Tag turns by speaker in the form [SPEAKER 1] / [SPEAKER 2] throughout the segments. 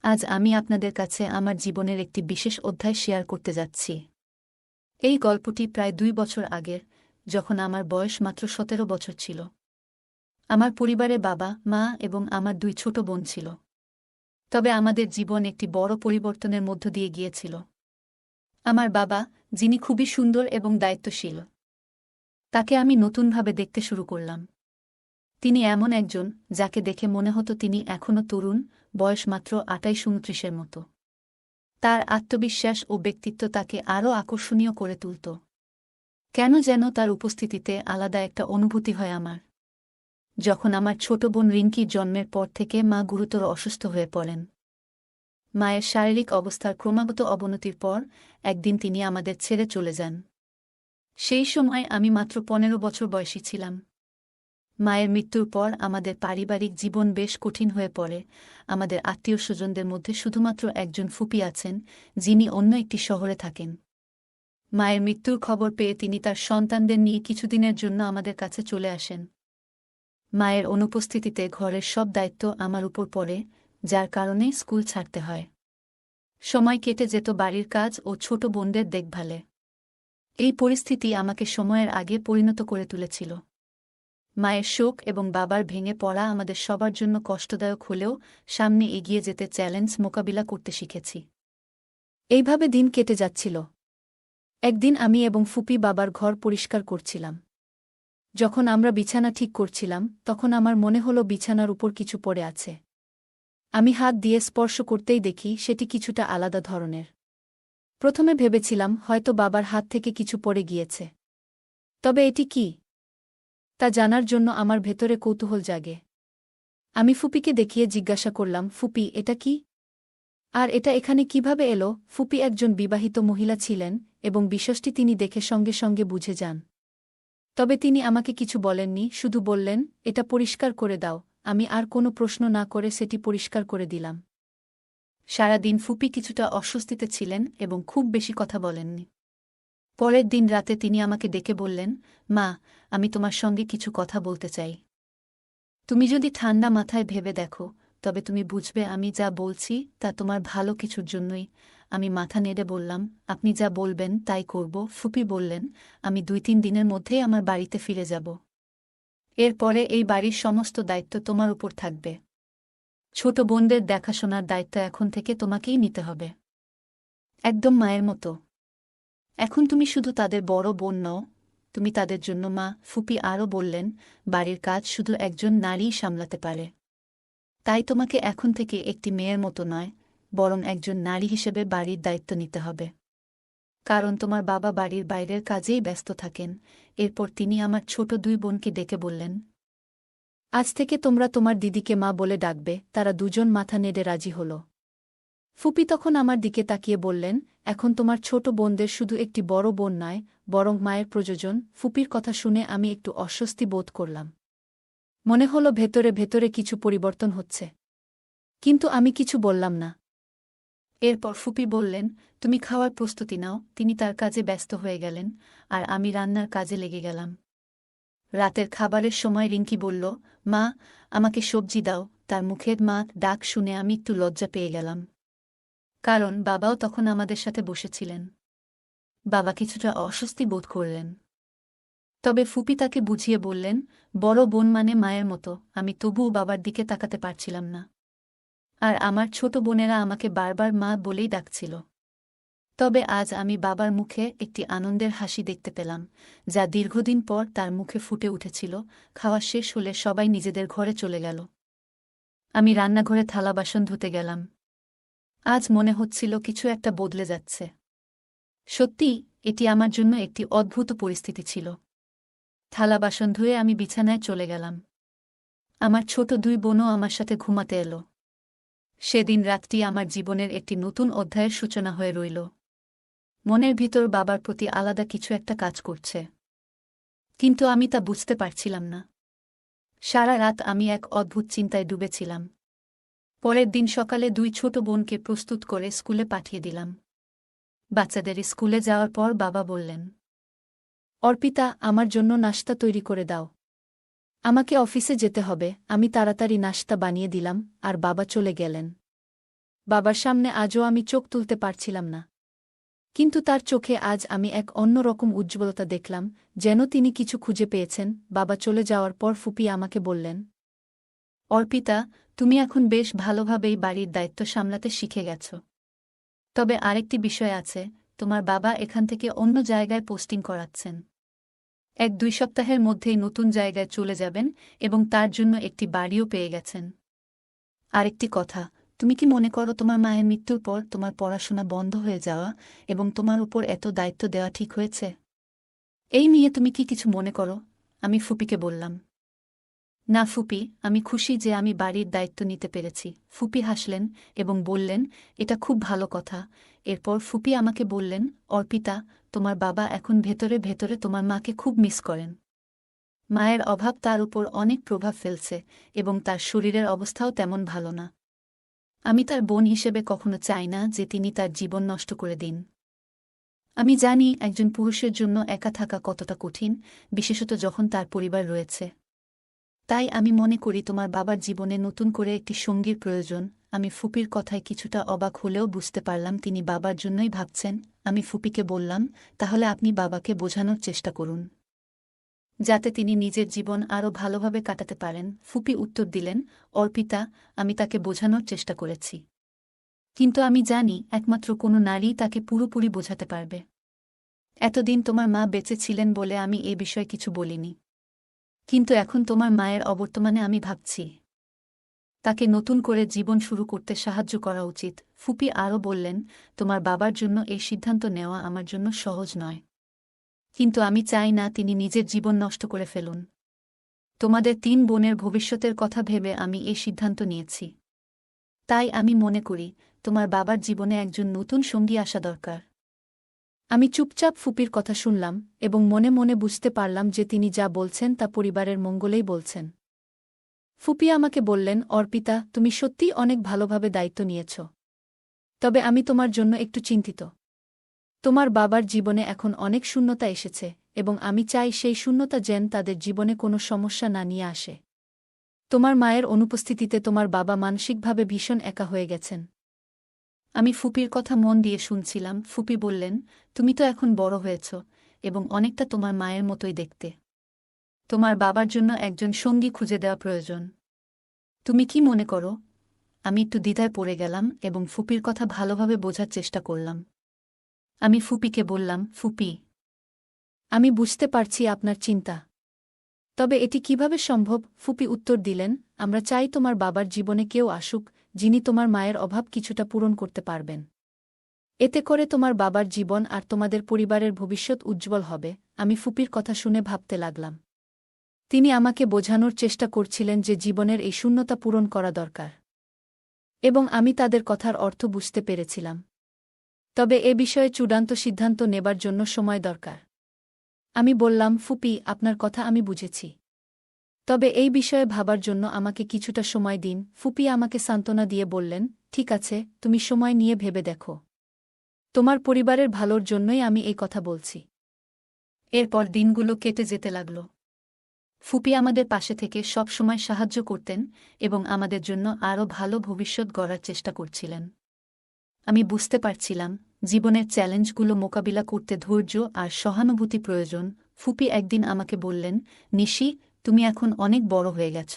[SPEAKER 1] আজ আমি আপনাদের কাছে আমার জীবনের একটি বিশেষ অধ্যায় শেয়ার করতে যাচ্ছি। এই গল্পটি প্রায় ২ বছর আগের, যখন আমার বয়স মাত্র ১৭ বছর ছিল। আমার পরিবারে বাবা, মা এবং আমার ২ ছোট বোন ছিল। তবে আমাদের জীবন একটি বড় পরিবর্তনের মধ্য দিয়ে গিয়েছিল। আমার বাবা, যিনি খুবই সুন্দর এবং দায়িত্বশীল, তাকে আমি নতুনভাবে দেখতে শুরু করলাম। তিনি এমন একজন যাকে দেখে মনে হতো তিনি এখনও তরুণ, বয়স মাত্র ২৮-২৯-এর মতো। তার আত্মবিশ্বাস ও ব্যক্তিত্ব তাকে আরও আকর্ষণীয় করে তুলত। কেন যেন তার উপস্থিতিতে আলাদা একটা অনুভূতি হয় আমার। যখন আমার ছোট বোন রিঙ্কির জন্মের পর থেকে মা গুরুতর অসুস্থ হয়ে পড়েন। মায়ের শারীরিক অবস্থার ক্রমাগত অবনতির পর একদিন তিনি আমাদের ছেড়ে চলে যান। সেই সময় আমি মাত্র ১৫ বছর বয়সী ছিলাম। মায়ের মৃত্যুর পর আমাদের পারিবারিক জীবন বেশ কঠিন হয়ে পড়ে। আমাদের আত্মীয়স্বজনদের মধ্যে শুধুমাত্র একজন ফুপি আছেন, যিনি অন্য একটি শহরে থাকেন। মায়ের মৃত্যুর খবর পেয়ে তিনি তার সন্তানদের নিয়ে কিছুদিনের জন্য আমাদের কাছে চলে আসেন। মায়ের অনুপস্থিতিতে ঘরের সব দায়িত্ব আমার উপর পড়ে, যার কারণে স্কুল ছাড়তে হয়। সময় কেটে যেত বাড়ির কাজ ও ছোট বোনদের দেখভালে। এই পরিস্থিতি আমাকে সময়ের আগে পরিণত করে তুলেছিল। মায়ের শোক এবং বাবার ভেঙে পড়া আমাদের সবার জন্য কষ্টদায়ক হলেও সামনে এগিয়ে যেতে চ্যালেঞ্জ মোকাবিলা করতে শিখেছি। এইভাবে দিন কেটে যাচ্ছিল। একদিন আমি এবং ফুপি বাবার ঘর পরিষ্কার করছিলাম। যখন আমরা বিছানা ঠিক করছিলাম, তখন আমার মনে হলো বিছানার উপর কিছু পড়ে আছে। আমি হাত দিয়ে স্পর্শ করতেই দেখি সেটি কিছুটা আলাদা ধরনের। প্রথমে ভেবেছিলাম হয়তো বাবার হাত থেকে কিছু পড়ে গিয়েছে। তবে এটি কি, তা জানার জন্য আমার ভেতরে কৌতূহল জাগে। আমি ফুপিকে দেখিয়ে জিজ্ঞাসা করলাম, ফুপি, এটা কি? আর এটা এখানে কিভাবে এলো? ফুপি একজন বিবাহিত মহিলা ছিলেন এবং বিষয়টি তিনি দেখে সঙ্গে সঙ্গে বুঝে যান। তবে তিনি আমাকে কিছু বলেননি, শুধু বললেন, এটা পরিষ্কার করে দাও। আমি আর কোনো প্রশ্ন না করে সেটি পরিষ্কার করে দিলাম। সারাদিন ফুপি কিছুটা অস্বস্তিতে ছিলেন এবং খুব বেশি কথা বলেননি। পরের দিন রাতে তিনি আমাকে ডেকে বললেন, মা, আমি তোমার সঙ্গে কিছু কথা বলতে চাই। তুমি যদি ঠান্ডা মাথায় ভেবে দেখো, তবে তুমি বুঝবে আমি যা বলছি তা তোমার ভালো কিছুর জন্যই। আমি মাথা নেড়ে বললাম, আপনি যা বলবেন তাই করব। ফুপি বললেন, আমি ২-৩ দিনের মধ্যেই আমার বাড়িতে ফিরে যাব। এরপরে এই বাড়ির সমস্ত দায়িত্ব তোমার উপর থাকবে। ছোট বোনদের দেখাশোনার দায়িত্ব এখন থেকে তোমাকেই নিতে হবে, একদম মায়ের মতো। এখন তুমি শুধু তাদের বড় বোন নও, তুমি তাদের জন্য মা। ফুপি আরও বললেন, বাড়ির কাজ শুধু একজন নারীই সামলাতে পারে। তাই তোমাকে এখন থেকে একটি মেয়ের মতো নয়, বরং একজন নারী হিসেবে বাড়ির দায়িত্ব নিতে হবে। কারণ তোমার বাবা বাড়ির বাইরের কাজেই ব্যস্ত থাকেন। এরপর তিনি আমার ছোট ২ বোনকে ডেকে বললেন, আজ থেকে তোমরা তোমার দিদিকে মা বলে ডাকবে। তারা দুজন মাথা নেড়ে রাজি হল। ফুপি তখন আমার দিকে তাকিয়ে বললেন, এখন তোমার ছোট বোনদের শুধু একটি বড় বোন নয়, বরং মায়ের প্রয়োজন। ফুপির কথা শুনে আমি একটু অস্বস্তি বোধ করলাম। মনে হলো ভেতরে ভেতরে কিছু পরিবর্তন হচ্ছে। কিন্তু আমি কিছু বললাম না। এরপর ফুপি বললেন, তুমি খাওয়ার প্রস্তুতি নাও। তিনি তার কাজে ব্যস্ত হয়ে গেলেন, আর আমি রান্নার কাজে লেগে গেলাম। রাতের খাবারের সময় রিঙ্কি বলল, মা, আমাকে সবজি দাও। তার মুখের মা ডাক শুনে আমি একটু লজ্জা পেয়ে গেলাম। কারণ বাবাও তখন আমাদের সাথে বসেছিলেন। বাবা কিছুটা অস্বস্তি বোধ করলেন। তবে ফুপি তাকে বুঝিয়ে বললেন, বড় বোন মানে মায়ের মতো। আমি তবুও বাবার দিকে তাকাতে পারছিলাম না। আর আমার ছোট বোনেরা আমাকে বারবার মা বলেই ডাকছিল। তবে আজ আমি বাবার মুখে একটি আনন্দের হাসি দেখতে পেলাম, যা দীর্ঘদিন পর তার মুখে ফুটে উঠেছিল। খাওয়া শেষ হলে সবাই নিজেদের ঘরে চলে গেল। আমি রান্নাঘরে থালা বাসন ধুতে গেলাম। আজ মনে হচ্ছিল কিছু একটা বদলে যাচ্ছে। সত্যি, এটি আমার জন্য একটি অদ্ভুত পরিস্থিতি ছিল। থালা বাসন ধুয়ে আমি বিছানায় চলে গেলাম। আমার ছোট ২ বোনও আমার সাথে ঘুমাতে এলো। সেদিন রাতটি আমার জীবনের একটি নতুন অধ্যায়ের সূচনা হয়ে রইল। মনের ভিতর বাবার প্রতি আলাদা কিছু একটা কাজ করছে, কিন্তু আমি তা বুঝতে পারছিলাম না। সারা রাত আমি এক অদ্ভুত চিন্তায় ডুবেছিলাম। পরের দিন সকালে ২ ছোট বোনকে প্রস্তুত করে স্কুলে পাঠিয়ে দিলাম। বাচ্চাদের স্কুলে যাওয়ার পর বাবা বললেন, অর্পিতা, আমার জন্য নাশতা তৈরি করে দাও। আমাকে অফিসে যেতে হবে। আমি তাড়াতাড়ি নাশতা বানিয়ে দিলাম, আর বাবা চলে গেলেন। বাবার সামনে আজও আমি চোখ তুলতে পারছিলাম না। কিন্তু তার চোখে আজ আমি এক অন্যরকম উজ্জ্বলতা দেখলাম, যেন তিনি কিছু খুঁজে পেয়েছেন। বাবা চলে যাওয়ার পর ফুপি আমাকে বললেন, অর্পিতা, তুমি এখন বেশ ভালোভাবেই বাড়ির দায়িত্ব সামলাতে শিখে গেছ। তবে আরেকটি বিষয় আছে, তোমার বাবা এখান থেকে অন্য জায়গায় পোস্টিং করাচ্ছেন। 1-2 সপ্তাহের মধ্যেই নতুন জায়গায় চলে যাবেন এবং তার জন্য একটি বাড়িও পেয়ে গেছেন। আরেকটি কথা, তুমি কি মনে করো তোমার মায়ের মৃত্যুর পর তোমার পড়াশোনা বন্ধ হয়ে যাওয়া এবং তোমার উপর এত দায়িত্ব দেওয়া ঠিক হয়েছে? এই নিয়ে তুমি কি কিছু মনে করো? আমি ফুপিকে বললাম। না ফুপি, আমি খুশি যে আমি বাড়ির দায়িত্ব নিতে পেরেছি। ফুপি হাসলেন এবং বললেন, এটা খুব ভালো কথা। এরপর ফুপি আমাকে বললেন, অর্পিতা, তোমার বাবা এখন ভেতরে ভেতরে তোমার মাকে খুব মিস করেন। মায়ের অভাব তার উপর অনেক প্রভাব ফেলছে এবং তার শরীরের অবস্থাও তেমন ভালো না। আমি তার বোন হিসেবে কখনো চাই না যে তিনি তার জীবন নষ্ট করে দিন। আমি জানি একজন পুরুষের জন্য একা থাকা কতটা কঠিন, বিশেষত যখন তার পরিবার রয়েছে। তাই আমি মনে করি তোমার বাবার জীবনে নতুন করে একটি সঙ্গীর প্রয়োজন। আমি ফুপির কথায় কিছুটা অবাক হলেও বুঝতে পারলাম তিনি বাবার জন্যই ভাবছেন। আমি ফুপিকে বললাম, তাহলে আপনি বাবাকে বোঝানোর চেষ্টা করুন, যাতে তিনি নিজের জীবন আরও ভালোভাবে কাটাতে পারেন। ফুপি উত্তর দিলেন, অর্পিতা, আমি তাকে বোঝানোর চেষ্টা করেছি। কিন্তু আমি জানি একমাত্র কোনো নারী তাকে পুরোপুরি বোঝাতে পারবে। এতদিন তোমার মা বেঁচে ছিলেন বলে আমি এ বিষয়ে কিছু বলিনি। কিন্তু এখন তোমার মায়ের অবর্তমানে আমি ভাবছি তাকে নতুন করে জীবন শুরু করতে সাহায্য করা উচিত। ফুপি আরও বললেন, তোমার বাবার জন্য এই সিদ্ধান্ত নেওয়া আমার জন্য সহজ নয়। কিন্তু আমি চাই না তিনি নিজের জীবন নষ্ট করে ফেলুন। তোমাদের 3 বোনের ভবিষ্যতের কথা ভেবে আমি এই সিদ্ধান্ত নিয়েছি। তাই আমি মনে করি তোমার বাবার জীবনে একজন নতুন সঙ্গী আসা দরকার। আমি চুপচাপ ফুপির কথা শুনলাম এবং মনে মনে বুঝতে পারলাম যে তিনি যা বলছেন তা পরিবারের মঙ্গলেই বলছেন। ফুপি আমাকে বললেন, অর্পিতা, তুমি সত্যিই অনেক ভালোভাবে দায়িত্ব নিয়েছ। তবে আমি তোমার জন্য একটু চিন্তিত। তোমার বাবার জীবনে এখন অনেক শূন্যতা এসেছে এবং আমি চাই সেই শূন্যতা যেন তাদের জীবনে কোনো সমস্যা না নিয়ে আসে। তোমার মায়ের অনুপস্থিতিতে তোমার বাবা মানসিকভাবে ভীষণ একা হয়ে গেছেন। আমি ফুপির কথা মন দিয়ে শুনছিলাম। ফুপি বললেন, তুমি তো এখন বড় হয়েছ এবং অনেকটা তোমার মায়ের মতোই দেখতে। তোমার বাবার জন্য একজন সঙ্গী খুঁজে দেওয়া প্রয়োজন। তুমি কি মনে করো? আমি একটু দ্বিধায় পড়ে গেলাম এবং ফুপির কথা ভালোভাবে বোঝার চেষ্টা করলাম। আমি ফুপিকে বললাম, ফুপি, আমি বুঝতে পারছি আপনার চিন্তা। তবে এটি কিভাবে সম্ভব? ফুপি উত্তর দিলেন, আমরা চাই তোমার বাবার জীবনে কেউ আসুক যিনি তোমার মায়ের অভাব কিছুটা পূরণ করতে পারবেন। এতে করে তোমার বাবার জীবন আর তোমাদের পরিবারের ভবিষ্যৎ উজ্জ্বল হবে। আমি ফুপির কথা শুনে ভাবতে লাগলাম। তিনি আমাকে বোঝানোর চেষ্টা করছিলেন যে জীবনের এই শূন্যতা পূরণ করা দরকার। এবং আমি তাদের কথার অর্থ বুঝতে পেরেছিলাম। তবে এ বিষয়ে চূড়ান্ত সিদ্ধান্ত নেবার জন্য সময় দরকার। আমি বললাম, ফুপি, আপনার কথা আমি বুঝেছি। তবে এই বিষয়ে ভাবার জন্য আমাকে কিছুটা সময় দিন। ফুপি আমাকে সান্ত্বনা দিয়ে বললেন, ঠিক আছে, তুমি সময় নিয়ে ভেবে দেখো। তোমার পরিবারের ভালোর জন্যই আমি এই কথা বলছি। এরপর দিনগুলো কেটে যেতে লাগল। ফুপি আমাদের পাশে থেকে সব সময় সাহায্য করতেন এবং আমাদের জন্য আরও ভালো ভবিষ্যৎ গড়ার চেষ্টা করছিলেন। আমি বুঝতে পারছিলাম জীবনের চ্যালেঞ্জগুলো মোকাবিলা করতে ধৈর্য আর সহানুভূতি প্রয়োজন। ফুপি একদিন আমাকে বললেন, নিশি, তুমি এখন অনেক বড় হয়ে গেছ।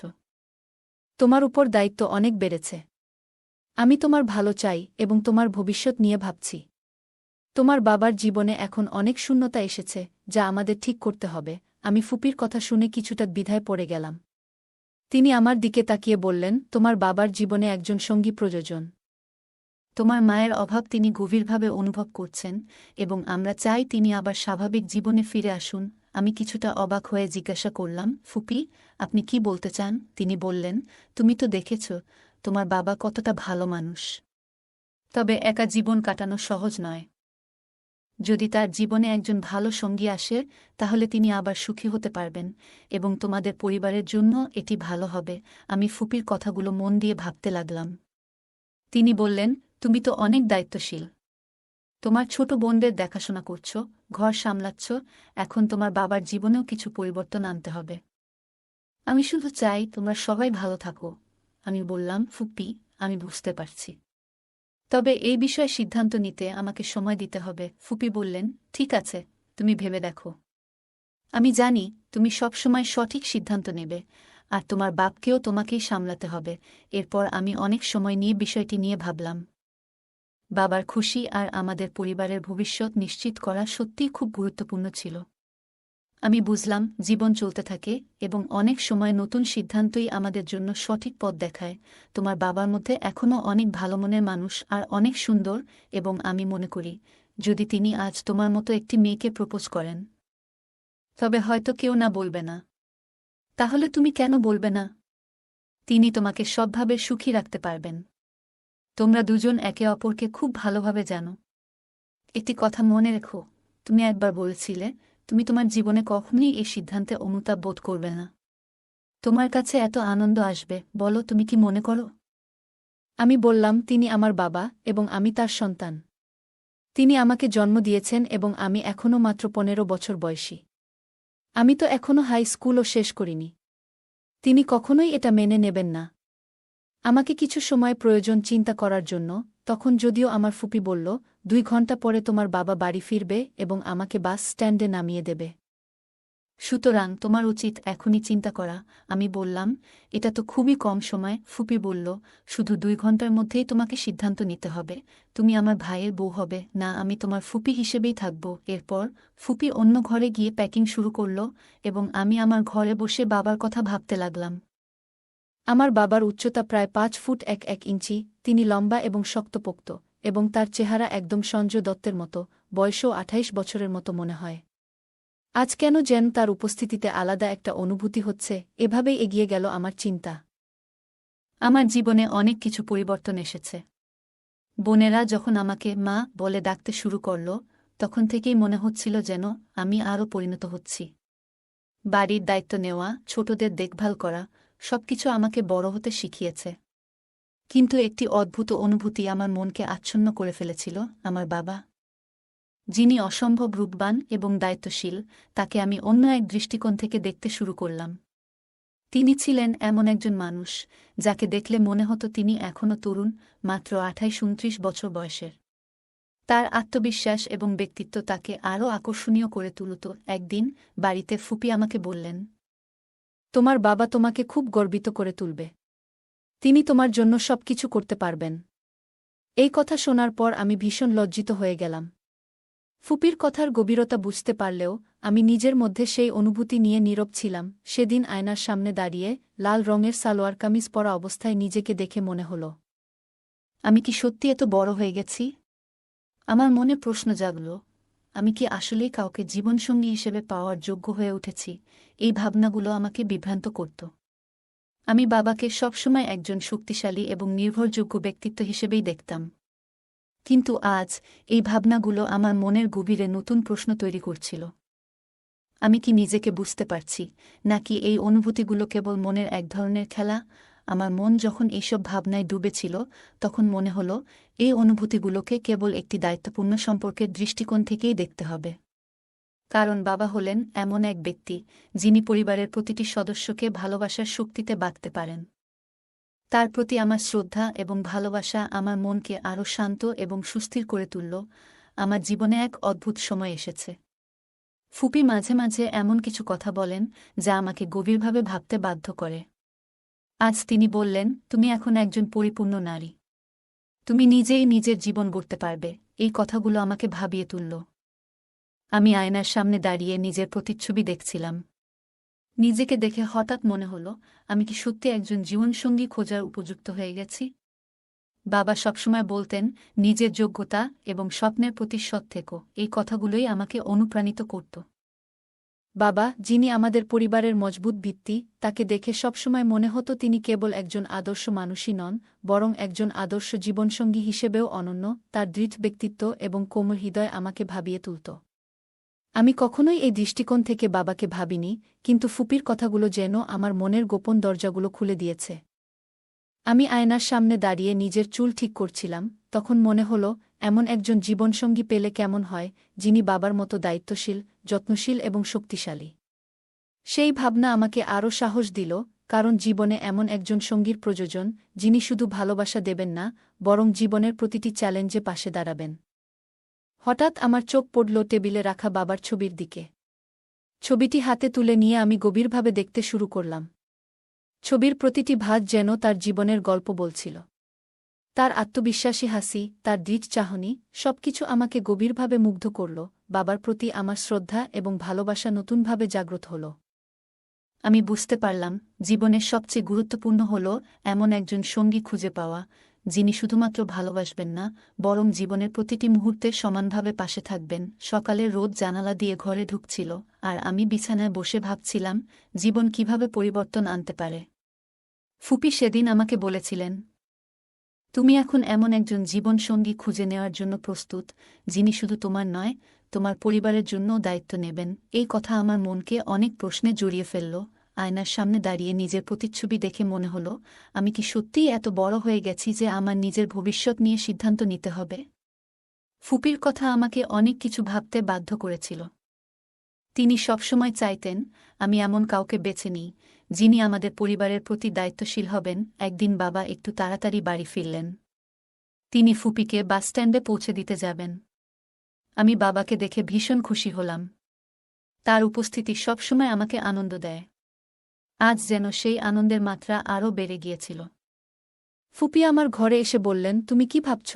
[SPEAKER 1] তোমার উপর দায়িত্ব অনেক বেড়েছে। আমি তোমার ভালো চাই এবং তোমার ভবিষ্যৎ নিয়ে ভাবছি। তোমার বাবার জীবনে এখন অনেক শূন্যতা এসেছে যা আমাদের ঠিক করতে হবে। আমি ফুপির কথা শুনে কিছুটা দ্বিধায় পড়ে গেলাম। তিনি আমার দিকে তাকিয়ে বললেন, তোমার বাবার জীবনে একজন সঙ্গী প্রয়োজন। তোমার মায়ের অভাব তিনি গভীরভাবে অনুভব করছেন এবং আমরা চাই তিনি আবার স্বাভাবিক জীবনে ফিরে আসুন। আমি কিছুটা অবাক হয়ে জিজ্ঞাসা করলাম, ফুপি, আপনি কি বলতে চান? তিনি বললেন, তুমি তো দেখেছ তোমার বাবা কতটা ভালো মানুষ। তবে একা জীবন কাটানো সহজ নয়। যদি তার জীবনে একজন ভালো সঙ্গী আসে তাহলে তিনি আবার সুখী হতে পারবেন এবং তোমাদের পরিবারের জন্য এটি ভালো হবে। আমি ফুপির কথাগুলো মন দিয়ে ভাবতে লাগলাম। তিনি বললেন, তুমি তো অনেক দায়িত্বশীল। তোমার ছোট বোনদের দেখাশোনা করছ, ঘর সামলাচ্ছ, এখন তোমার বাবার জীবনেও কিছু পরিবর্তন আনতে হবে। আমি শুধু চাই তোমরা সবাই ভালো থাকো। আমি বললাম, ফুপি, আমি বুঝতে পারছি। তবে এই বিষয়ে সিদ্ধান্ত নিতে আমাকে সময় দিতে হবে। ফুপি বললেন, ঠিক আছে, তুমি ভেবে দেখো। আমি জানি তুমি সবসময় সঠিক সিদ্ধান্ত নেবে, আর তোমার বাপকেও তোমাকেই সামলাতে হবে। এরপর আমি অনেক সময় নিয়ে বিষয়টি নিয়ে ভাবলাম। বাবার খুশি আর আমাদের পরিবারের ভবিষ্যৎ নিশ্চিত করা সত্যিই খুব গুরুত্বপূর্ণ ছিল। আমি বুঝলাম জীবন চলতে থাকে এবং অনেক সময় নতুন সিদ্ধান্তই আমাদের জন্য সঠিক পথ দেখায়। তোমার বাবার মধ্যে এখনও অনেক ভালো মনের মানুষ আর অনেক সুন্দর, এবং আমি মনে করি যদি তিনি আজ তোমার মতো একটি মেয়েকে প্রপোজ করেন, তবে হয়তো কেউ না বলবে না। তাহলে তুমি কেন বলবে না? তিনি তোমাকে সবভাবে সুখী রাখতে পারবেন। তোমরা দুজন একে অপরকে খুব ভালোভাবে জানো। একটি কথা মনে রেখো, তুমি একবার বলেছিলে তুমি তোমার জীবনে কখনোই এই সিদ্ধান্তে অনুতাপ বোধ করবে না। তোমার কাছে এত আনন্দ আসবে, বলো তুমি কি মনে করো? আমি বললাম, তিনি আমার বাবা এবং আমি তার সন্তান। তিনি আমাকে জন্ম দিয়েছেন এবং আমি এখনও মাত্র 15 বছর বয়সী। আমি তো এখনও হাই স্কুলও শেষ করিনি। তিনি কখনোই এটা মেনে নেবেন না। আমাকে কিছু সময় প্রয়োজন চিন্তা করার জন্য। তখন যদিও আমার ফুপি বলল, 2 ঘন্টা পরে তোমার বাবা বাড়ি ফিরবে এবং আমাকে বাস স্ট্যান্ডে নামিয়ে দেবে। সুতরাং তোমার উচিত এখনই চিন্তা করা। আমি বললাম, এটা তো খুবই কম সময়। ফুপি বলল, শুধু 2 ঘন্টার মধ্যেই তোমাকে সিদ্ধান্ত নিতে হবে। তুমি আমার ভাইয়ের বউ হবে না, আমি তোমার ফুপি হিসেবেই থাকব। এরপর ফুপি অন্য ঘরে গিয়ে প্যাকিং শুরু করল এবং আমি আমার ঘরে বসে বাবার কথা ভাবতে লাগলাম। আমার বাবার উচ্চতা প্রায় 5 ফুট 1 ইঞ্চি। তিনি লম্বা এবং শক্তপোক্ত, এবং তার চেহারা একদম সঞ্জয় দত্তের মতো। বয়সও 28 বছরের মতো মনে হয়। আজ কেন যেন তার উপস্থিতিতে আলাদা একটা অনুভূতি হচ্ছে। এভাবেই এগিয়ে গেল আমার চিন্তা। আমার জীবনে অনেক কিছু পরিবর্তন এসেছে। বোনেরা যখন আমাকে মা বলে ডাকতে শুরু করল, তখন থেকেই মনে হচ্ছিল যেন আমি আরও পরিণত হচ্ছি। বাড়ির দায়িত্ব নেওয়া, ছোটদের দেখভাল করা, সবকিছু আমাকে বড় হতে শিখিয়েছে। কিন্তু একটি অদ্ভুত অনুভূতি আমার মনকে আচ্ছন্ন করে ফেলেছিল। আমার বাবা, যিনি অসম্ভব রূপবান এবং দায়িত্বশীল, তাকে আমি অন্য এক দৃষ্টিকোণ থেকে দেখতে শুরু করলাম। তিনি ছিলেন এমন একজন মানুষ যাকে দেখলে মনে হতো তিনি এখনও তরুণ, মাত্র 28-29 বছর বয়সের। তার আত্মবিশ্বাস এবং ব্যক্তিত্ব তাকে আরও আকর্ষণীয় করে তুলত। একদিন বাড়িতে ফুপি আমাকে বললেন, তোমার বাবা তোমাকে খুব গর্বিত করে তুলবে। তিনি তোমার জন্য সবকিছু করতে পারবেন। এই কথা শোনার পর আমি ভীষণ লজ্জিত হয়ে গেলাম। ফুপির কথার গভীরতা বুঝতে পারলেও আমি নিজের মধ্যে সেই অনুভূতি নিয়ে নীরব ছিলাম। সেদিন আয়নার সামনে দাঁড়িয়ে লাল রঙের সালোয়ার কামিজ পরা অবস্থায় নিজেকে দেখে মনে হল, আমি কি সত্যি এত বড় হয়ে গেছি? আমার মনে প্রশ্ন জাগল, আমি কি আসলেই কাউকে জীবনসঙ্গী হিসেবে পাওয়ার যোগ্য হয়ে উঠেছি? এই ভাবনাগুলো আমাকে বিভ্রান্ত করত। আমি বাবাকে সবসময় একজন শক্তিশালী এবং নির্ভরযোগ্য ব্যক্তিত্ব হিসেবেই দেখতাম। কিন্তু আজ এই ভাবনাগুলো আমার মনের গভীরে নতুন প্রশ্ন তৈরি করছিল। আমি কি নিজেকে বুঝতে পারছি, নাকি এই অনুভূতিগুলো কেবল মনের এক ধরনের খেলা? আমার মন যখন এইসব ভাবনায় ডুবেছিল, তখন মনে হল এই অনুভূতিগুলোকে কেবল একটি দায়িত্বপূর্ণ সম্পর্কের দৃষ্টিকোণ থেকেই দেখতে হবে। কারণ বাবা হলেন এমন এক ব্যক্তি যিনি পরিবারের প্রতিটি সদস্যকে ভালোবাসার শক্তিতে বাঁধতে পারেন। তার প্রতি আমার শ্রদ্ধা এবং ভালোবাসা আমার মনকে আরও শান্ত এবং সুস্থির করে তুলল। আমার জীবনে এক অদ্ভুত সময় এসেছে। ফুপি মাঝে মাঝে এমন কিছু কথা বলেন যা আমাকে গভীরভাবে ভাবতে বাধ্য করে। আজ তিনি বললেন, তুমি এখন একজন পরিপূর্ণ নারী। তুমি নিজেই নিজের জীবন গড়তে পারবে। এই কথাগুলো আমাকে ভাবিয়ে তুলল। আমি আয়নার সামনে দাঁড়িয়ে নিজের প্রতিচ্ছবি দেখছিলাম। নিজেকে দেখে হঠাৎ মনে হল, আমি কি সত্যি একজন জীবনসঙ্গী খোঁজার উপযুক্ত হয়ে গেছি? বাবা সবসময় বলতেন, নিজের যোগ্যতা এবং স্বপ্নের প্রতি সৎ থেকো। এই কথাগুলোই আমাকে অনুপ্রাণিত করত। বাবা, যিনি আমাদের পরিবারের মজবুত ভিত্তি, তাকে দেখে সবসময় মনে হতো তিনি কেবল একজন আদর্শ মানুষই নন, বরং একজন আদর্শ জীবনসঙ্গী হিসেবেও অনন্য। তার দৃঢ় ব্যক্তিত্ব এবং কোমল হৃদয় আমাকে ভাবিয়ে তুলত। আমি কখনোই এই দৃষ্টিকোণ থেকে বাবাকে ভাবিনি, কিন্তু ফুপির কথাগুলো যেন আমার মনের গোপন দরজাগুলো খুলে দিয়েছে। আমি আয়নার সামনে দাঁড়িয়ে নিজের চুল ঠিক করছিলাম, তখন মনে হল, এমন একজন জীবনসঙ্গী পেলে কেমন হয়, যিনি বাবার মতো দায়িত্বশীল, যত্নশীল এবং শক্তিশালী। সেই ভাবনা আমাকে আরও সাহস দিল। কারণ জীবনে এমন একজন সঙ্গীর প্রয়োজন যিনি শুধু ভালোবাসা দেবেন না, বরং জীবনের প্রতিটি চ্যালেঞ্জে পাশে দাঁড়াবেন। হঠাৎ আমার চোখ পড়ল টেবিলে রাখা বাবার ছবির দিকে। ছবিটি হাতে তুলে নিয়ে আমি গভীরভাবে দেখতে শুরু করলাম। ছবির প্রতিটি ভাঁজ যেন তার জীবনের গল্প বলছিল। তার আত্মবিশ্বাসী হাসি, তার দৃঢ় চাহনি, সবকিছু আমাকে গভীরভাবে মুগ্ধ করল। বাবার প্রতি আমার শ্রদ্ধা এবং ভালোবাসা নতুনভাবে জাগ্রত হল। আমি বুঝতে পারলাম, জীবনের সবচেয়ে গুরুত্বপূর্ণ হল এমন একজন সঙ্গী খুঁজে পাওয়া, যিনি শুধুমাত্র ভালোবাসবেন না, বরং জীবনের প্রতিটি মুহূর্তে সমানভাবে পাশে থাকবেন। সকালে রোদ জানালা দিয়ে ঘরে ঢুকছিল, আর আমি বিছানায় বসে ভাবছিলাম, জীবন কিভাবে পরিবর্তন আনতে পারে। ফুপি সেদিন আমাকে বলেছিলেন, তুমি এখন এমন একজন জীবনসঙ্গী খুঁজে নেওয়ার জন্য প্রস্তুত, যিনি শুধু তোমার নয়, তোমার পরিবারের জন্যও দায়িত্ব নেবেন। এই কথা আমার মনকে অনেক প্রশ্নে জড়িয়ে ফেলল। আয়নার সামনে দাঁড়িয়ে নিজের প্রতিচ্ছবি দেখে মনে হলো, আমি কি সত্যিই এত বড় হয়ে গেছি যে আমার নিজের ভবিষ্যৎ নিয়ে সিদ্ধান্ত নিতে হবে? ফুপির কথা আমাকে অনেক কিছু ভাবতে বাধ্য করেছিল। তিনি সবসময় চাইতেন আমি এমন কাউকে বেছে নিই, যিনি আমাদের পরিবারের প্রতি দায়িত্বশীল হবেন। একদিন বাবা একটু তাড়াতাড়ি বাড়ি ফিরলেন। তিনি ফুপিকে বাসস্ট্যান্ডে পৌঁছে দিতে যাবেন। আমি বাবাকে দেখে ভীষণ খুশি হলাম। তার উপস্থিতি সবসময় আমাকে আনন্দ দেয়। আজ যেন সেই আনন্দের মাত্রা আরও বেড়ে গিয়েছিল। ফুপি আমার ঘরে এসে বললেন, তুমি কি ভাবছ?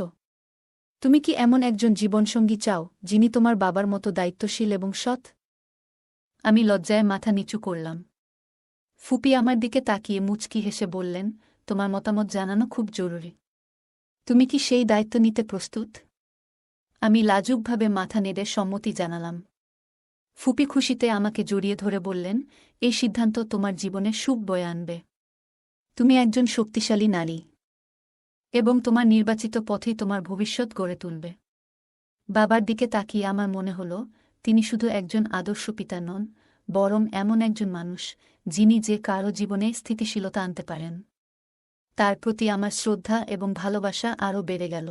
[SPEAKER 1] তুমি কি এমন একজন জীবনসঙ্গী চাও, যিনি তোমার বাবার মতো দায়িত্বশীল এবং সৎ? আমি লজ্জায় মাথা নিচু করলাম। ফুপি আমার দিকে তাকিয়ে মুচকি হেসে বললেন, তোমার মতামত জানানো খুব জরুরি। তুমি কি সেই দায়িত্ব নিতে প্রস্তুত? আমি লাজুকভাবে মাথা নেড়ে সম্মতি জানালাম। ফুপি খুশিতে আমাকে জড়িয়ে ধরে বললেন, এই সিদ্ধান্ত তোমার জীবনে সুখ বয়ে আনবে। তুমি একজন শক্তিশালী নারী, এবং তোমার নির্বাচিত পথেই তোমার ভবিষ্যৎ গড়ে তুলবে। বাবার দিকে তাকিয়ে আমার মনে হল, তিনি শুধু একজন আদর্শ পিতা নন, বরং এমন একজন মানুষ, যিনি যে কারো জীবনে স্থিতিশীলতা আনতে পারেন। তার প্রতি আমার শ্রদ্ধা এবং ভালোবাসা আরও বেড়ে গেল।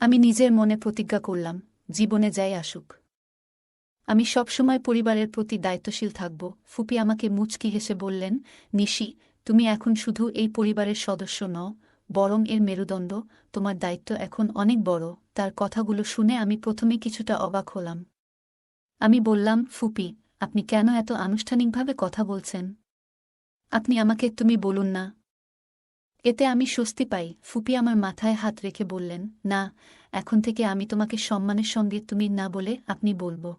[SPEAKER 1] আমি নিজের মনে প্রতিজ্ঞা করলাম, জীবনে যাই আসুক, আমি সবসময় পরিবারের প্রতি দায়িত্বশীল থাকব। ফুপি আমাকে মুচকি হেসে বললেন, নিশি, তুমি এখন শুধু এই পরিবারের সদস্য নও, বরং এর মেরুদণ্ড। তোমার দায়িত্ব এখন অনেক বড়। তার কথাগুলো শুনে আমি প্রথমে কিছুটা অবাক হলাম। আমি বললাম, ফুপি, আপনি কেন এত আনুষ্ঠানিকভাবে কথা বলছেন? আপনি আমাকে তুমি বলুন না। এতে আমি স্বস্তি পাই। ফুপি আমার মাথায় হাত রেখে বললেন, না, এখন থেকে আমি তোমাকে সম্মানের সঙ্গে তুমি না বলে আপনি বলবো।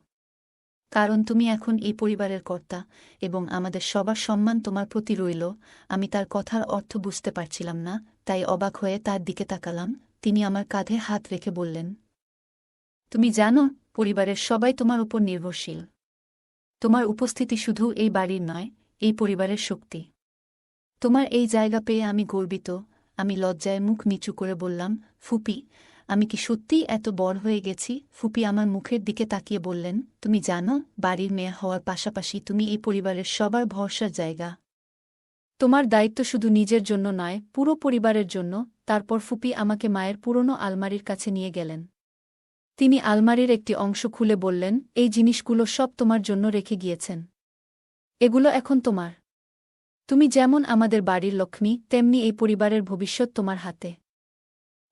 [SPEAKER 1] কারণ তুমি এখন এই পরিবারের কর্তা, এবং আমাদের সবার সম্মান তোমার প্রতি রইল। আমি তার কথার অর্থ বুঝতে পারছিলাম না, তাই অবাক হয়ে তার দিকে তাকালাম। তিনি আমার কাঁধে হাত রেখে বললেন, তুমি জানো, পরিবারের সবাই তোমার উপর নির্ভরশীল। তোমার উপস্থিতি শুধু এই বাড়ির নয়, এই পরিবারের শক্তি। তোমার এই জায়গা পেয়ে আমি গর্বিত। আমি লজ্জায় মুখ নিচু করে বললাম, ফুপি, আমি কি সত্যিই এত বড় হয়ে গেছি? ফুপি আমার মুখের দিকে তাকিয়ে বললেন, তুমি জানো, বাড়ির মেয়ে হওয়ার পাশাপাশি তুমি এই পরিবারের সবার ভরসার জায়গা। তোমার দায়িত্ব শুধু নিজের জন্য নয়, পুরো পরিবারের জন্য। তারপর ফুপি আমাকে মায়ের পুরনো আলমারির কাছে নিয়ে গেলেন। তিনি আলমারির একটি অংশ খুলে বললেন, এই জিনিসগুলো সব তোমার জন্য রেখে গিয়েছেন। এগুলো এখন তোমার। তুমি যেমন আমাদের বাড়ির লক্ষ্মী, তেমনি এই পরিবারের ভবিষ্যৎ তোমার হাতে।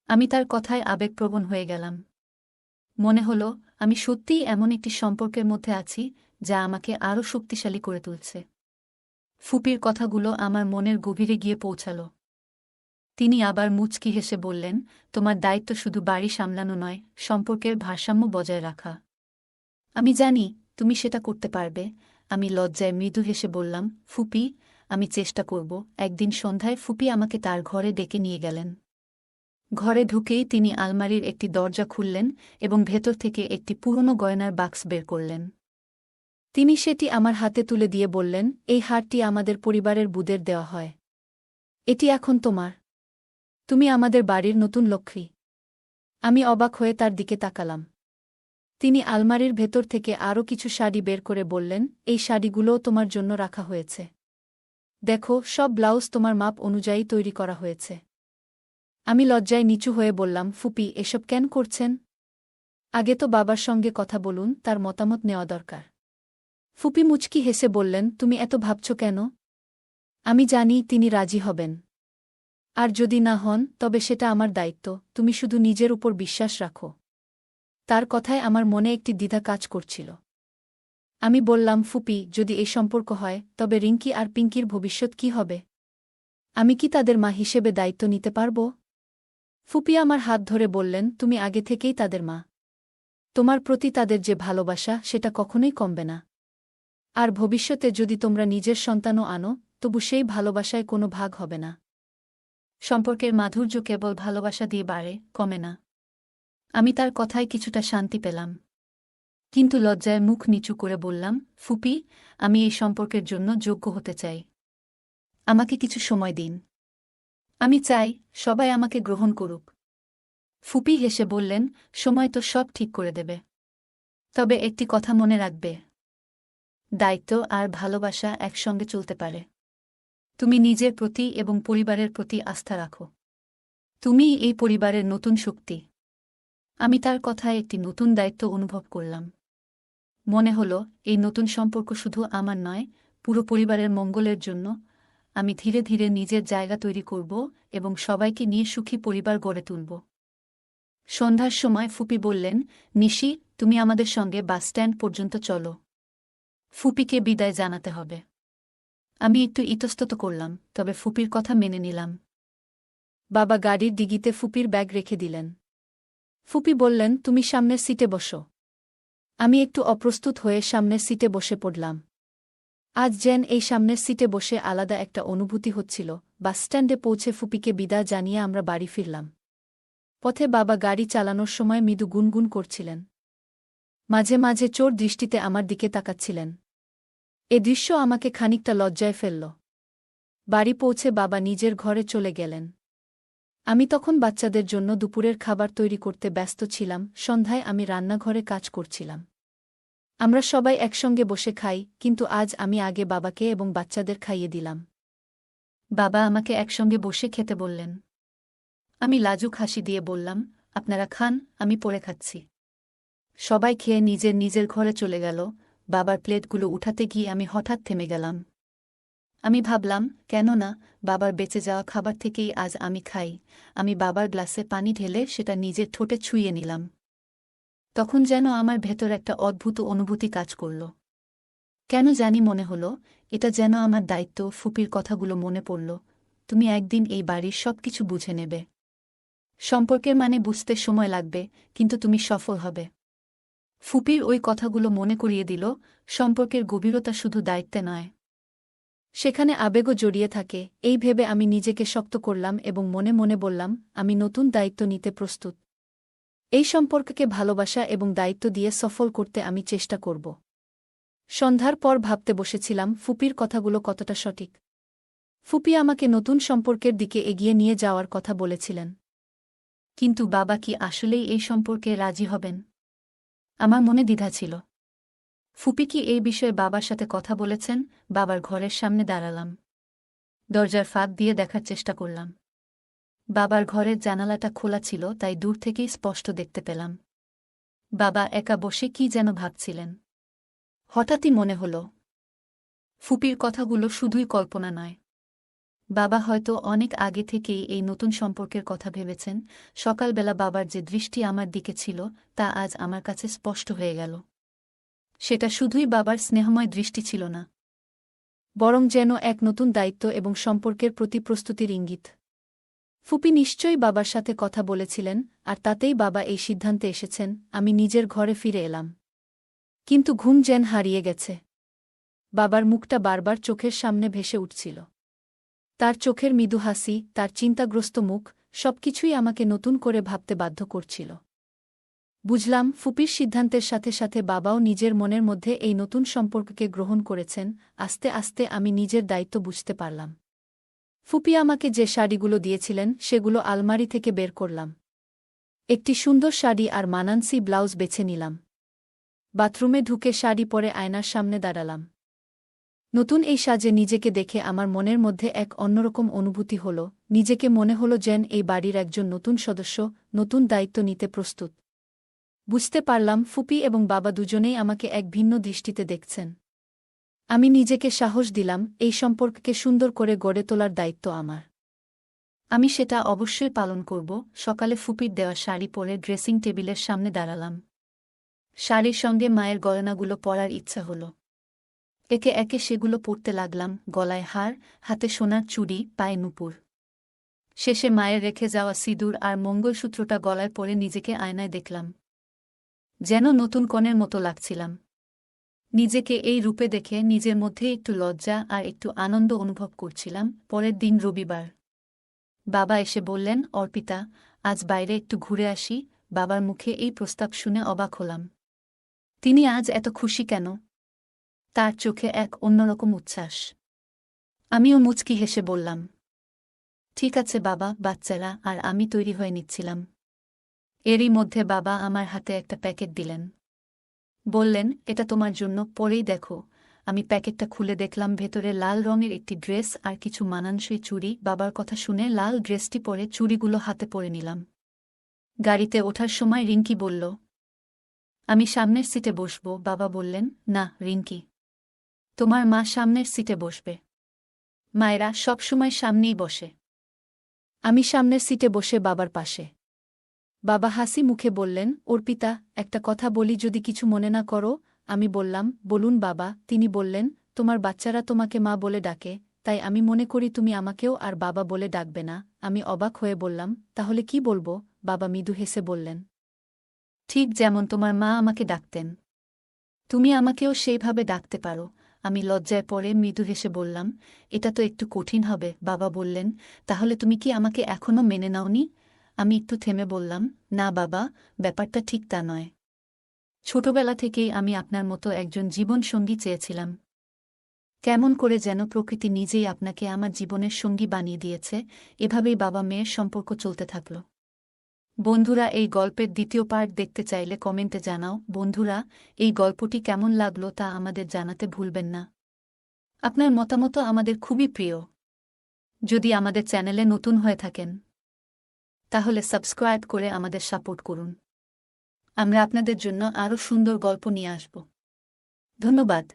[SPEAKER 1] আমি তার কথায় আবেগপ্রবণ হয়ে গেলাম। মনে হল, আমি সত্যিই এমন একটি সম্পর্কের মধ্যে আছি, যা আমাকে আরও শক্তিশালী করে তুলছে। ফুপির কথাগুলো আমার মনের গভীরে গিয়ে পৌঁছাল। তিনি আবার মুচকি হেসে বললেন, তোমার দায়িত্ব শুধু বাড়ি সামলানো নয়, সম্পর্কের ভারসাম্য বজায় রাখা। আমি জানি, তুমি সেটা করতে পারবে। আমি লজ্জায় মৃদু হেসে বললাম, ফুপি, আমি চেষ্টা করব। একদিন সন্ধ্যায় ফুপি আমাকে তার ঘরে ডেকে নিয়ে গেলেন। ঘরে ঢুকেই তিনি আলমারির একটি দরজা খুললেন এবং ভেতর থেকে একটি পুরনো গয়নার বাক্স বের করলেন। তিনি সেটি আমার হাতে তুলে দিয়ে বললেন, এই হারটি আমাদের পরিবারের বুদের দেওয়া হয়। এটি এখন তোমার। তুমি আমাদের বাড়ির নতুন লক্ষ্মী। আমি অবাক হয়ে তার দিকে তাকালাম। তিনি আলমারির ভেতর থেকে আরও কিছু শাড়ি বের করে বললেন, এই শাড়িগুলোও তোমার জন্য রাখা হয়েছে। দেখো, সব ব্লাউজ তোমার মাপ অনুযায়ী তৈরি করা হয়েছে। আমি লজ্জায় নিচু হয়ে বললাম, ফুপি, এসব কেন করছেন? আগে তো বাবার সঙ্গে কথা বলুন, তার মতামত নেওয়া দরকার। ফুপি মুচকি হেসে বললেন, তুমি এত ভাবছ কেন? আমি জানি তিনি রাজি হবেন। আর যদি না হন তবে সেটা আমার দায়িত্ব, তুমি শুধু নিজের উপর বিশ্বাস রাখো। তার কথায় আমার মনে একটি দ্বিধা কাজ করছিল। আমি বললাম, ফুপি, যদি এই সম্পর্ক হয় তবে রিঙ্কি আর পিঙ্কির ভবিষ্যৎ কি হবে? আমি কি তাদের মা হিসেবে দায়িত্ব নিতে পারব? ফুপি আমার হাত ধরে বললেন, তুমি আগে থেকেই তাদের মা। তোমার প্রতি তাদের যে ভালোবাসা সেটা কখনোই কমবে না। আর ভবিষ্যতে যদি তোমরা নিজের সন্তানও আনো তবু সেই ভালোবাসায় কোনো ভাগ হবে না। সম্পর্কের মাধুর্য কেবল ভালোবাসা দিয়ে বাড়ে, কমে না। আমি তার কথায় কিছুটা শান্তি পেলাম। কিন্তু লজ্জায় মুখ নিচু করে বললাম, ফুপি, আমি এই সম্পর্কের জন্য যোগ্য হতে চাই। আমাকে কিছু সময় দিন। আমি চাই সবাই আমাকে গ্রহণ করুক। ফুপি হেসে বললেন, সময় তো সব ঠিক করে দেবে। তবে একটি কথা মনে রাখবে, দায়িত্ব আর ভালোবাসা একসঙ্গে চলতে পারে। তুমি নিজের প্রতি এবং পরিবারের প্রতি আস্থা রাখো। তুমিই এই পরিবারের নতুন শক্তি। আমি তার কথায় একটি নতুন দায়িত্ব অনুভব করলাম। মনে হল এই নতুন সম্পর্ক শুধু আমার নয়, পুরো পরিবারের মঙ্গলের জন্য। আমি ধীরে ধীরে নিজের জায়গা তৈরি করব এবং সবাইকে নিয়ে সুখী পরিবার গড়ে তুলব। সন্ধ্যার সময় ফুপি বললেন, নিশি, তুমি আমাদের সঙ্গে বাসস্ট্যান্ড পর্যন্ত চলো। ফুপিকে বিদায় জানাতে হবে। আমি একটু ইতস্তত করলাম, তবে ফুপির কথা মেনে নিলাম। বাবা গাড়ির ডিগিতে ফুপির ব্যাগ রেখে দিলেন। ফুপি বললেন, তুমি সামনের সিটে বসো। আমি একটু অপ্রস্তুত হয়ে সামনের সিটে বসে পড়লাম। আজ যেন এই সামনের সিটে বসে আলাদা একটা অনুভূতি হচ্ছিল। বাসস্ট্যান্ডে পৌঁছে ফুপিকে বিদায় জানিয়ে আমরা বাড়ি ফিরলাম। পথে বাবা গাড়ি চালানোর সময় মৃদু গুনগুন করছিলেন। মাঝে মাঝে চোর দৃষ্টিতে আমার দিকে তাকাচ্ছিলেন। এ দৃশ্য আমাকে খানিকটা লজ্জায় ফেলল। বাড়ি পৌঁছে বাবা নিজের ঘরে চলে গেলেন। আমি তখন বাচ্চাদের জন্য দুপুরের খাবার তৈরি করতে ব্যস্ত ছিলাম। সন্ধ্যায় আমি রান্নাঘরে কাজ করছিলাম। আমরা সবাই একসঙ্গে বসে খাই, কিন্তু আজ আমি আগে বাবাকে এবং বাচ্চাদের খাইয়ে দিলাম। বাবা আমাকে একসঙ্গে বসে খেতে বললেন। আমি লাজুক হাসি দিয়ে বললাম, আপনারা খান, আমি পরে খাচ্ছি। সবাই খেয়ে নিজের নিজের ঘরে চলে গেল। বাবার প্লেটগুলো উঠাতে গিয়ে আমি হঠাৎ থেমে গেলাম। আমি ভাবলাম, কেন না, বাবার বেঁচে যাওয়া খাবার থেকেই আজ আমি খাই। আমি বাবার গ্লাসে পানি ঢেলে সেটা নিজের ঠোঁটে ছুঁয়ে নিলাম। তখন যেন আমার ভেতর একটা অদ্ভুত অনুভূতি কাজ করল। কেন জানি মনে হল, এটা যেন আমার দায়িত্ব। ফুপির কথাগুলো মনে পড়ল, তুমি একদিন এই বাড়ির সবকিছু বুঝে নেবে। সম্পর্কের মানে বুঝতে সময় লাগবে, কিন্তু তুমি সফল হবে। ফুপির ওই কথাগুলো মনে করিয়ে দিল, সম্পর্কের গভীরতা শুধু দায়িত্বে নয়, সেখানে আবেগও জড়িয়ে থাকে। এই ভেবে আমি নিজেকে শক্ত করলাম এবং মনে মনে বললাম, আমি নতুন দায়িত্ব নিতে প্রস্তুত। এই সম্পর্ককে ভালোবাসা এবং দায়িত্ব দিয়ে সফল করতে আমি চেষ্টা করব। সন্ধ্যার পর ভাবতে বসেছিলাম, ফুপির কথাগুলো কতটা সঠিক। ফুপি আমাকে নতুন সম্পর্কের দিকে এগিয়ে নিয়ে যাওয়ার কথা বলেছিলেন। কিন্তু বাবা কি আসলেই এই সম্পর্কে রাজি হবেন? আমার মনে দ্বিধা ছিল। ফুপি কি এই বিষয়ে বাবার সাথে কথা বলেছেন? বাবার ঘরের সামনে দাঁড়ালাম। দরজার ফাঁক দিয়ে দেখার চেষ্টা করলাম। বাবার ঘরের জানালাটা খোলা ছিল, তাই দূর থেকেই স্পষ্ট দেখতে পেলাম। বাবা একা বসে কি যেন ভাবছিলেন। হঠাৎই মনে হল, ফুপির কথাগুলো শুধুই কল্পনা নয়। বাবা হয়তো অনেক আগে থেকেই এই নতুন সম্পর্কের কথা ভেবেছেন। সকালবেলা বাবার যে দৃষ্টি আমার দিকে ছিল তা আজ আমার কাছে স্পষ্ট হয়ে গেল। সেটা শুধুই বাবার স্নেহময় দৃষ্টি ছিল না, বরং যেন এক নতুন দায়িত্ব এবং সম্পর্কের প্রতি প্রস্তুতির ইঙ্গিত। ফুপি নিশ্চয়ই বাবার সাথে কথা বলেছিলেন, আর তাতেই বাবা এই সিদ্ধান্তে এসেছেন। আমি নিজের ঘরে ফিরে এলাম, কিন্তু ঘুম যেন হারিয়ে গেছে। বাবার মুখটা বারবার চোখের সামনে ভেসে উঠছিল। তার চোখের মৃদু হাসি, তার চিন্তাগ্রস্ত মুখ, সবকিছুই আমাকে নতুন করে ভাবতে বাধ্য করছিল। বুঝলাম, ফুপির সিদ্ধান্তের সাথে সাথে বাবাও নিজের মনের মধ্যে এই নতুন সম্পর্ককে গ্রহণ করেছেন। আস্তে আস্তে আমি নিজের দায়িত্ব বুঝতে পারলাম। ফুপি আমাকে যে শাড়িগুলো দিয়েছিলেন সেগুলো আলমারি থেকে বের করলাম। একটি সুন্দর শাড়ি আর মানানসি ব্লাউজ বেছে নিলাম। বাথরুমে ঢুকে শাড়ি পরে আয়নার সামনে দাঁড়ালাম। নতুন এই সাজে নিজেকে দেখে আমার মনের মধ্যে এক অন্যরকম অনুভূতি হল। নিজেকে মনে হল যেন এই বাড়ির একজন নতুন সদস্য, নতুন দায়িত্ব নিতে প্রস্তুত। বুঝতে পারলাম, ফুপি এবং বাবা দুজনেই আমাকে এক ভিন্ন দৃষ্টিতে দেখছেন। আমি নিজেকে সাহস দিলাম, এই সম্পর্ককে সুন্দর করে গড়ে তোলার দায়িত্ব আমার। আমি সেটা অবশ্যই পালন করব। সকালে ফুপির দেওয়া শাড়ি পরে ড্রেসিং টেবিলের সামনে দাঁড়ালাম। শাড়ির সঙ্গে মায়ের গয়নাগুলো পরার ইচ্ছা হলো। একে একে সেগুলো পরতে লাগলাম, গলায় হার, হাতে সোনার চুড়ি, পায়ে নূপুর। শেষে মায়ের রেখে যাওয়া সিঁদুর আর মঙ্গলসূত্রটা গলায় পরে নিজেকে আয়নায় দেখলাম। যেন নতুন কনের মতো লাগছিলাম। নিজেকে এই রূপে দেখে নিজের মধ্যে একটু লজ্জা আর একটু আনন্দ অনুভব করছিলাম। পরের দিন রবিবার। বাবা এসে বললেন, অর্পিতা, আজ বাইরে একটু ঘুরে আসি। বাবার মুখে এই প্রস্তাব শুনে অবাক হলাম। তিনি আজ এত খুশি কেন? তার চোখে এক অন্যরকম উচ্ছ্বাস। আমিও মুচকি হেসে বললাম, ঠিক আছে বাবা, বাচ্চারা আর আমি তৈরি হয়ে নিচ্ছিলাম। এরই মধ্যে বাবা আমার হাতে একটা প্যাকেট দিলেন। বললেন, এটা তোমার জন্য, পরেই দেখো। আমি প্যাকেটটা খুলে দেখলাম ভেতরে লাল রঙের একটি ড্রেস আর কিছু মানানসই চুড়ি। বাবার কথা শুনে লাল ড্রেসটি পরে চুড়িগুলো হাতে পরে নিলাম। গাড়িতে ওঠার সময় রিঙ্কি বলল, আমি সামনের সিটে বসব। বাবা বললেন, না রিঙ্কি, তোমার মা সামনের সিটে বসবে। মায়েরা সবসময় সামনেই বসে। আমি সামনের সিটে বসে বাবার পাশে। বাবা হাসি মুখে বললেন, অর্পিতা, একটা কথা বলি, যদি কিছু মনে না করো। আমি বললাম, বলুন বাবা। তিনি বললেন, তোমার বাচ্চারা তোমাকে মা বলে ডাকে, তাই আমি মনে করি তুমি আমাকেও আর বাবা বলে ডাকবে না। আমি অবাক হয়ে বললাম, তাহলে কি বলবো? বাবা মৃদু হেসে বললেন, ঠিক যেমন তোমার মা আমাকে ডাকতেন। তুমি আমাকেও সেইভাবে ডাকতে পারো। আমি লজ্জায় পড়ে মৃদু হেসে বললাম, এটা তো একটু কঠিন হবে। বাবা বললেন, তাহলে তুমি কি আমাকে এখনও মেনে নাওনি? আমি একটু থেমে বললাম, না বাবা, ব্যাপারটা ঠিক তা নয়। ছোটবেলা থেকেই আমি আপনার মতো একজন জীবনসঙ্গী চেয়েছিলাম। কেমন করে যেন প্রকৃতি নিজেই আপনাকে আমার জীবনের সঙ্গী বানিয়ে দিয়েছে। এভাবেই বাবা মেয়ের সম্পর্ক চলতে থাকল। বন্ধুরা, এই গল্পের দ্বিতীয় পার্ট দেখতে চাইলে কমেন্টে জানাও। বন্ধুরা, এই গল্পটি কেমন লাগলো তা আমাদের জানাতে ভুলবেন না। আপনার মতামত আমাদের খুবই প্রিয়। যদি আমাদের চ্যানেলে নতুন হয়ে থাকেন, তাহলে সাবস্ক্রাইব করে আমাদের সাপোর্ট করুন। আমরা আপনাদের জন্য আরও সুন্দর গল্প নিয়ে আসব। ধন্যবাদ।